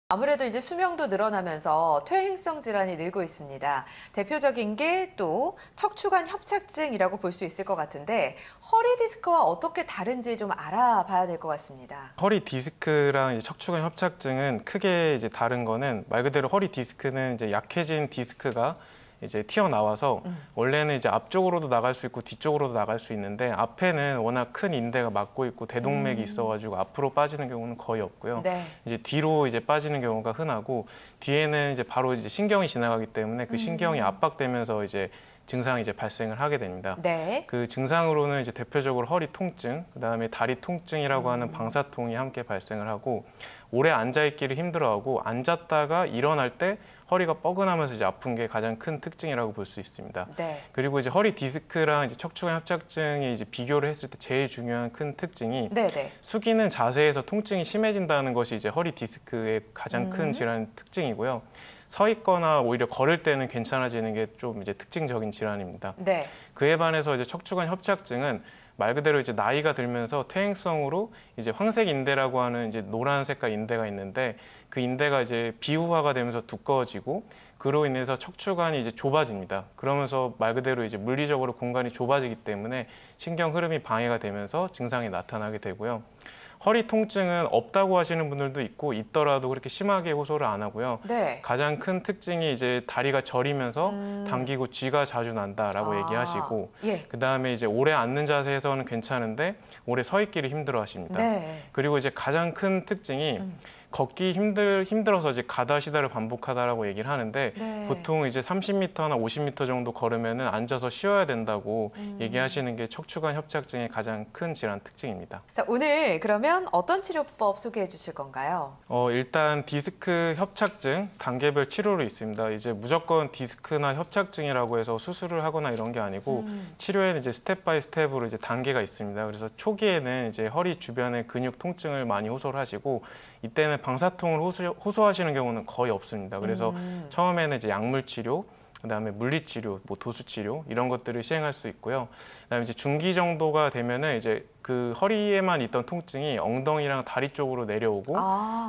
아무래도 이제 수명도 늘어나면서 퇴행성 질환이 늘고 있습니다. 대표적인 게 또 척추관 협착증이라고 볼 수 있을 것 같은데 허리 디스크와 어떻게 다른지 좀 알아봐야 될 것 같습니다. 허리 디스크랑 이제 척추관 협착증은 크게 이제 다른 거는 말 그대로 허리 디스크는 이제 약해진 디스크가 이제 튀어나와서 원래는 이제 앞쪽으로도 나갈 수 있고 뒤쪽으로도 나갈 수 있는데 앞에는 워낙 큰 인대가 막고 있고 대동맥이 있어가지고 앞으로 빠지는 경우는 거의 없고요. 네. 이제 뒤로 이제 빠지는 경우가 흔하고 뒤에는 이제 바로 이제 신경이 지나가기 때문에 그 신경이 압박되면서 이제 증상이 이제 발생을 하게 됩니다. 네. 그 증상으로는 이제 대표적으로 허리 통증, 그다음에 다리 통증이라고 하는 방사통이 함께 발생을 하고 오래 앉아있기를 힘들어하고 앉았다가 일어날 때 허리가 뻐근하면서 이제 아픈 게 가장 큰 특징이라고 볼 수 있습니다. 네. 그리고 이제 허리 디스크랑 이제 척추관 협착증이 이제 비교를 했을 때 제일 중요한 큰 특징이 네네. 숙이는 자세에서 통증이 심해진다는 것이 이제 허리 디스크의 가장 큰 질환 특징이고요. 서 있거나 오히려 걸을 때는 괜찮아지는 게 좀 이제 특징적인 질환입니다. 네. 그에 반해서 이제 척추관 협착증은 말 그대로 이제 나이가 들면서 퇴행성으로 이제 황색 인대라고 하는 이제 노란 색깔 인대가 있는데 그 인대가 이제 비후화가 되면서 두꺼워지고 그로 인해서 척추관이 이제 좁아집니다. 그러면서 말 그대로 이제 물리적으로 공간이 좁아지기 때문에 신경 흐름이 방해가 되면서 증상이 나타나게 되고요. 허리 통증은 없다고 하시는 분들도 있고 있더라도 그렇게 심하게 호소를 안 하고요. 네. 가장 큰 특징이 이제 다리가 저리면서 당기고 쥐가 자주 난다라고 얘기하시고 예. 그다음에 이제 오래 앉는 자세에서는 괜찮은데 오래 서 있기를 힘들어 하십니다. 네. 그리고 이제 가장 큰 특징이 걷기 힘들어서 이제 가다 시다를 반복하다라고 얘기를 하는데 네. 보통 이제 30m나 50m 정도 걸으면은 앉아서 쉬어야 된다고 얘기하시는 게 척추관 협착증의 가장 큰 질환 특징입니다. 자, 오늘 그러면 어떤 치료법 소개해 주실 건가요? 일단 디스크 협착증 단계별 치료로 있습니다. 이제 무조건 디스크나 협착증이라고 해서 수술을 하거나 이런 게 아니고 치료에는 이제 스텝 바이 스텝으로 이제 단계가 있습니다. 그래서 초기에는 이제 허리 주변의 근육 통증을 많이 호소를 하시고 이때는 방사통을 호소하시는 경우는 거의 없습니다. 그래서 처음에는 이제 약물 치료, 그다음에 물리치료, 뭐 도수치료 이런 것들을 시행할 수 있고요. 그다음에 이제 중기 정도가 되면은 이제 그 허리에만 있던 통증이 엉덩이랑 다리 쪽으로 내려오고,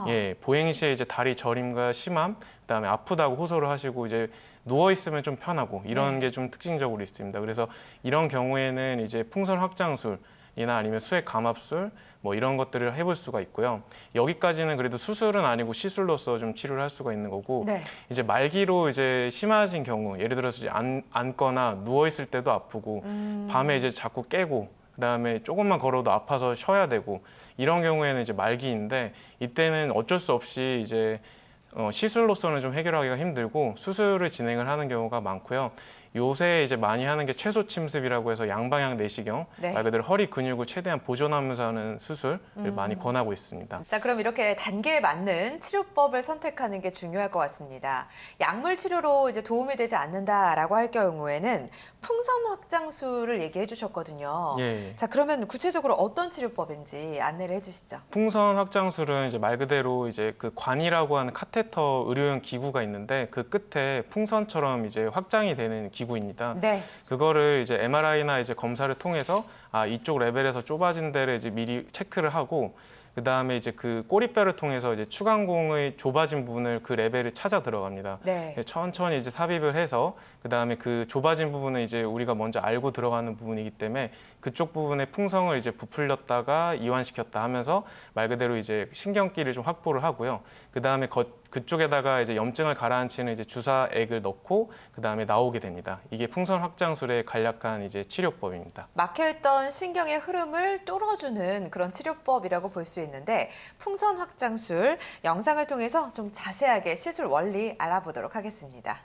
예, 보행 시에 이제 다리 저림과 심함, 그다음에 아프다고 호소를 하시고 이제 누워 있으면 좀 편하고 이런 게 좀 특징적으로 있습니다. 그래서 이런 경우에는 이제 풍선 확장술 이나 아니면 수액 감압술 뭐 이런 것들을 해볼 수가 있고요. 여기까지는 그래도 수술은 아니고 시술로서 좀 치료를 할 수가 있는 거고 네. 이제 말기로 이제 심해진 경우 예를 들어서 이제 앉거나 누워 있을 때도 아프고 밤에 이제 자꾸 깨고 그다음에 조금만 걸어도 아파서 쉬어야 되고 이런 경우에는 이제 말기인데 이때는 어쩔 수 없이 이제 시술로서는 좀 해결하기가 힘들고 수술을 진행을 하는 경우가 많고요. 요새 이제 많이 하는 게 최소 침습이라고 해서 양방향 내시경, 네. 말 그대로 허리 근육을 최대한 보존하면서 하는 수술을 많이 권하고 있습니다. 자, 그럼 이렇게 단계에 맞는 치료법을 선택하는 게 중요할 것 같습니다. 약물 치료로 이제 도움이 되지 않는다라고 할 경우에는 풍선 확장술을 얘기해 주셨거든요. 예. 자, 그러면 구체적으로 어떤 치료법인지 안내를 해 주시죠. 풍선 확장술은 이제 말 그대로 이제 그 관이라고 하는 카테터 의료용 기구가 있는데 그 끝에 풍선처럼 이제 확장이 되는 기구입니다. 네. 그거를 이제 MRI나 이제 검사를 통해서 이쪽 레벨에서 좁아진 데를 이제 미리 체크를 하고 그다음에 이제 그 꼬리뼈를 통해서 이제 추간공의 좁아진 부분을 그 레벨을 찾아 들어갑니다. 네. 천천히 이제 삽입을 해서 그다음에 그 좁아진 부분은 이제 우리가 먼저 알고 들어가는 부분이기 때문에 그쪽 부분의 풍성을 이제 부풀렸다가 이완시켰다 하면서 말 그대로 이제 신경기를 좀 확보를 하고요. 그다음에 그쪽에다가 이제 염증을 가라앉히는 이제 주사액을 넣고 그다음에 나오게 됩니다. 이게 풍선 확장술의 간략한 이제 치료법입니다. 막혀있던 신경의 흐름을 뚫어주는 그런 치료법이라고 볼 수 있는데 풍선 확장술 영상을 통해서 좀 자세하게 시술 원리 알아보도록 하겠습니다.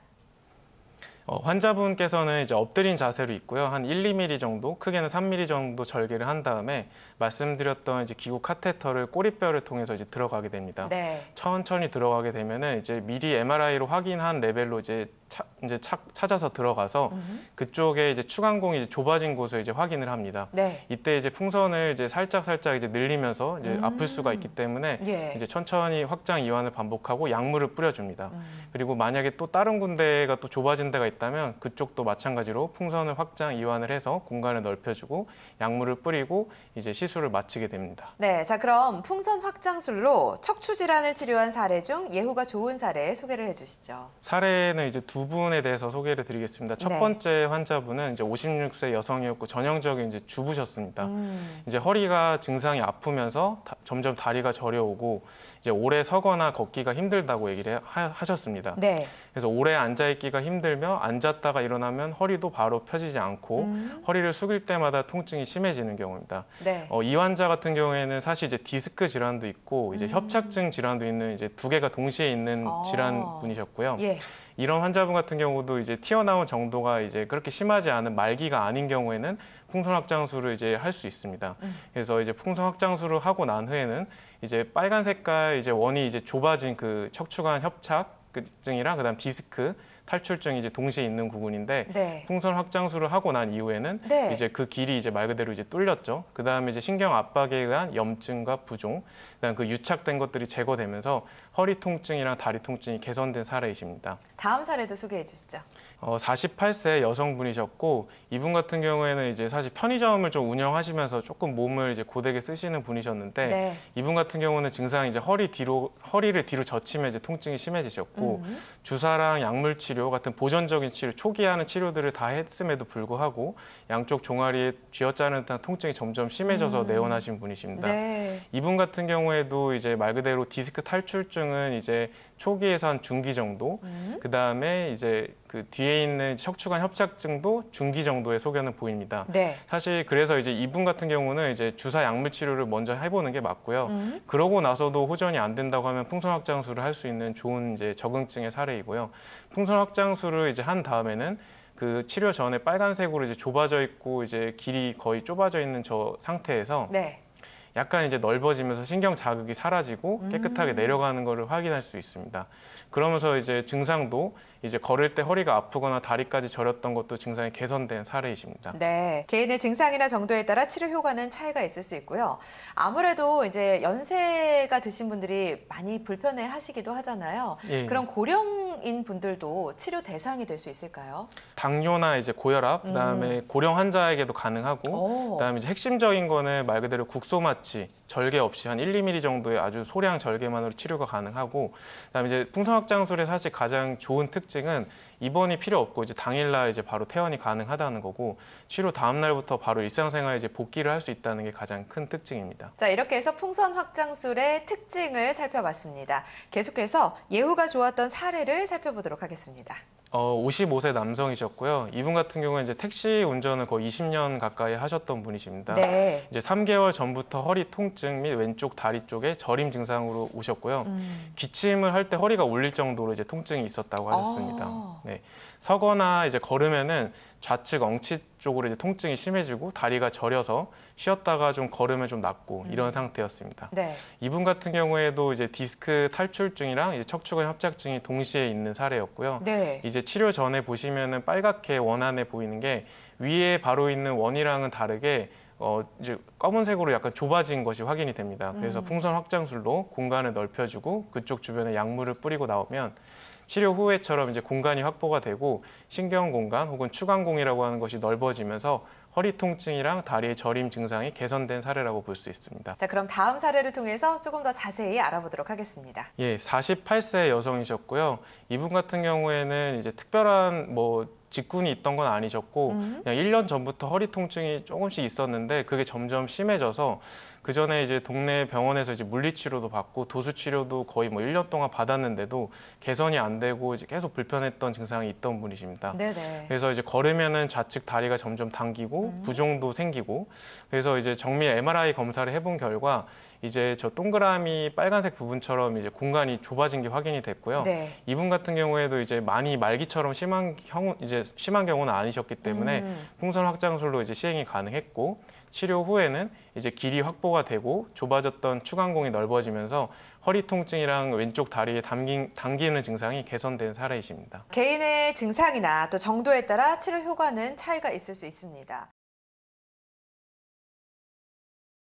환자분께서는 이제 엎드린 자세로 있고요. 한 1, 2mm 정도, 크게는 3mm 정도 절개를 한 다음에 말씀드렸던 이제 기구 카테터를 꼬리뼈를 통해서 이제 들어가게 됩니다. 네. 천천히 들어가게 되면은 이제 미리 MRI로 확인한 레벨로 이제 찾아서 들어가서 그쪽에 이제 추간공이 이제 좁아진 곳을 이제 확인을 합니다. 네. 이때 이제 풍선을 이제 살짝 이제 늘리면서 이제 아플 수가 있기 때문에 예. 이제 천천히 확장 이완을 반복하고 약물을 뿌려줍니다. 그리고 만약에 또 다른 군데가 또 좁아진 데가 있다면 그쪽도 마찬가지로 풍선을 확장, 이완을 해서 공간을 넓혀주고 약물을 뿌리고 이제 시술을 마치게 됩니다. 네, 자 그럼 풍선 확장술로 척추 질환을 치료한 사례 중 예후가 좋은 사례 소개를 해주시죠. 사례는 이제 두 분에 대해서 소개를 드리겠습니다. 첫 네. 번째 환자분은 이제 56세 여성이었고 전형적인 이제 주부셨습니다. 이제 허리가 증상이 아프면서 점점 다리가 저려오고 이제 오래 서거나 걷기가 힘들다고 얘기를 하셨습니다. 네. 그래서 오래 앉아 있기가 힘들며 앉았다가 일어나면 허리도 바로 펴지지 않고 허리를 숙일 때마다 통증이 심해지는 경우입니다. 네. 이 환자 같은 경우에는 사실 이제 디스크 질환도 있고 이제 협착증 질환도 있는 이제 두 개가 동시에 있는 질환 분이셨고요. 예. 이런 환자분 같은 경우도 이제 튀어나온 정도가 이제 그렇게 심하지 않은 말기가 아닌 경우에는 풍선 확장술을 이제 할 수 있습니다. 그래서 이제 풍선 확장술을 하고 난 후에는 이제 빨간 색깔 이제 원이 이제 좁아진 그 척추관 협착증이랑 그다음 디스크 탈출증이 이제 동시에 있는 부분인데 네. 풍선 확장술을 하고 난 이후에는 네. 이제 그 길이 이제 말 그대로 이제 뚫렸죠. 그다음에 이제 신경 압박에 의한 염증과 부종, 그다음 그 유착된 것들이 제거되면서 허리 통증이랑 다리 통증이 개선된 사례이십니다. 다음 사례도 소개해 주시죠. 48세 여성분이셨고 이분 같은 경우에는 이제 사실 편의점을 좀 운영하시면서 조금 몸을 이제 고되게 쓰시는 분이셨는데 네. 이분 같은 경우는 증상이 이제 허리를 뒤로 젖히면 이제 통증이 심해지셨고 주사랑 약물 치료 같은 보존적인 치료, 초기에 하는 치료들을 다 했음에도 불구하고 양쪽 종아리에 쥐어짜는 듯한 통증이 점점 심해져서 내원하신 분이십니다. 네. 이분 같은 경우에도 이제 말 그대로 디스크 탈출증은 이제 초기에서 한 중기 정도, 그 다음에 이제 그 뒤에 있는 척추관 협착증도 중기 정도의 소견을 보입니다. 네. 사실 그래서 이제 이분 같은 경우는 이제 주사 약물 치료를 먼저 해보는 게 맞고요. 그러고 나서도 호전이 안 된다고 하면 풍선 확장술을 할 수 있는 좋은 이제 적응증의 사례이고요. 풍선 확장술을 이제 한 다음에는 그 치료 전에 빨간색으로 이제 좁아져 있고 이제 길이 거의 좁아져 있는 저 상태에서 네. 약간 이제 넓어지면서 신경 자극이 사라지고 깨끗하게 내려가는 것을 확인할 수 있습니다. 그러면서 이제 증상도 이제 걸을 때 허리가 아프거나 다리까지 저렸던 것도 증상이 개선된 사례이십니다. 네, 개인의 증상이나 정도에 따라 치료 효과는 차이가 있을 수 있고요. 아무래도 이제 연세가 드신 분들이 많이 불편해 하시기도 하잖아요. 예. 그런 고령인 분들도 치료 대상이 될 수 있을까요? 당뇨나 이제 고혈압, 그다음에 고령 환자에게도 가능하고, 오. 그다음에 이제 핵심적인 거는 말 그대로 국소마취, 절개 없이 한 1, 2mm 정도의 아주 소량 절개만으로 치료가 가능하고, 그다음에 이제 풍선 확장술의 사실 가장 좋은 특징은 입원이 필요 없고 이제 당일날 이제 바로 퇴원이 가능하다는 거고, 치료 다음 날부터 바로 일상생활에 이제 복귀를 할 수 있다는 게 가장 큰 특징입니다. 자, 이렇게 해서 풍선 확장술의 특징을 살펴봤습니다. 계속해서 예후가 좋았던 사례를 살펴보도록 하겠습니다. 55세 남성이셨고요. 이분 같은 경우는 이제 택시 운전을 거의 20년 가까이 하셨던 분이십니다. 네. 이제 3개월 전부터 허리 통증 및 왼쪽 다리 쪽에 저림 증상으로 오셨고요. 기침을 할 때 허리가 울릴 정도로 이제 통증이 있었다고 하셨습니다. 네. 서거나 이제 걸으면은 좌측 엉치 쪽으로 이제 통증이 심해지고 다리가 저려서 쉬었다가 좀 걸으면 좀 낫고 이런 상태였습니다. 네. 이분 같은 경우에도 이제 디스크 탈출증이랑 이제 척추관 협착증이 동시에 있는 사례였고요. 네. 이제 치료 전에 보시면은 빨갛게 원 안에 보이는 게 위에 바로 있는 원이랑은 다르게 이제 검은색으로 약간 좁아진 것이 확인이 됩니다. 그래서 풍선 확장술로 공간을 넓혀주고 그쪽 주변에 약물을 뿌리고 나오면 치료 후에처럼 이제 공간이 확보가 되고 신경 공간 혹은 추간공이라고 하는 것이 넓어지면서 허리 통증이랑 다리의 저림 증상이 개선된 사례라고 볼 수 있습니다. 자, 그럼 다음 사례를 통해서 조금 더 자세히 알아보도록 하겠습니다. 예, 48세 여성이셨고요. 이분 같은 경우에는 이제 특별한 직군이 있던 건 아니셨고 그냥 1년 전부터 허리 통증이 조금씩 있었는데 그게 점점 심해져서 그 전에 이제 동네 병원에서 이제 물리치료도 받고 도수치료도 거의 1년 동안 받았는데도 개선이 안 되고 이제 계속 불편했던 증상이 있던 분이십니다. 네네. 그래서 이제 걸으면은 좌측 다리가 점점 당기고 부종도 생기고 그래서 이제 정밀 MRI 검사를 해본 결과 이제 저 동그라미 빨간색 부분처럼 이제 공간이 좁아진 게 확인이 됐고요. 네. 이분 같은 경우에도 이제 많이 말기처럼 심한 경우는 아니셨기 때문에 풍선 확장술로 이제 시행이 가능했고 치료 후에는 이제 길이 확보가 되고 좁아졌던 추간공이 넓어지면서 허리 통증이랑 왼쪽 다리에 당기는 증상이 개선된 사례이십니다. 개인의 증상이나 또 정도에 따라 치료 효과는 차이가 있을 수 있습니다.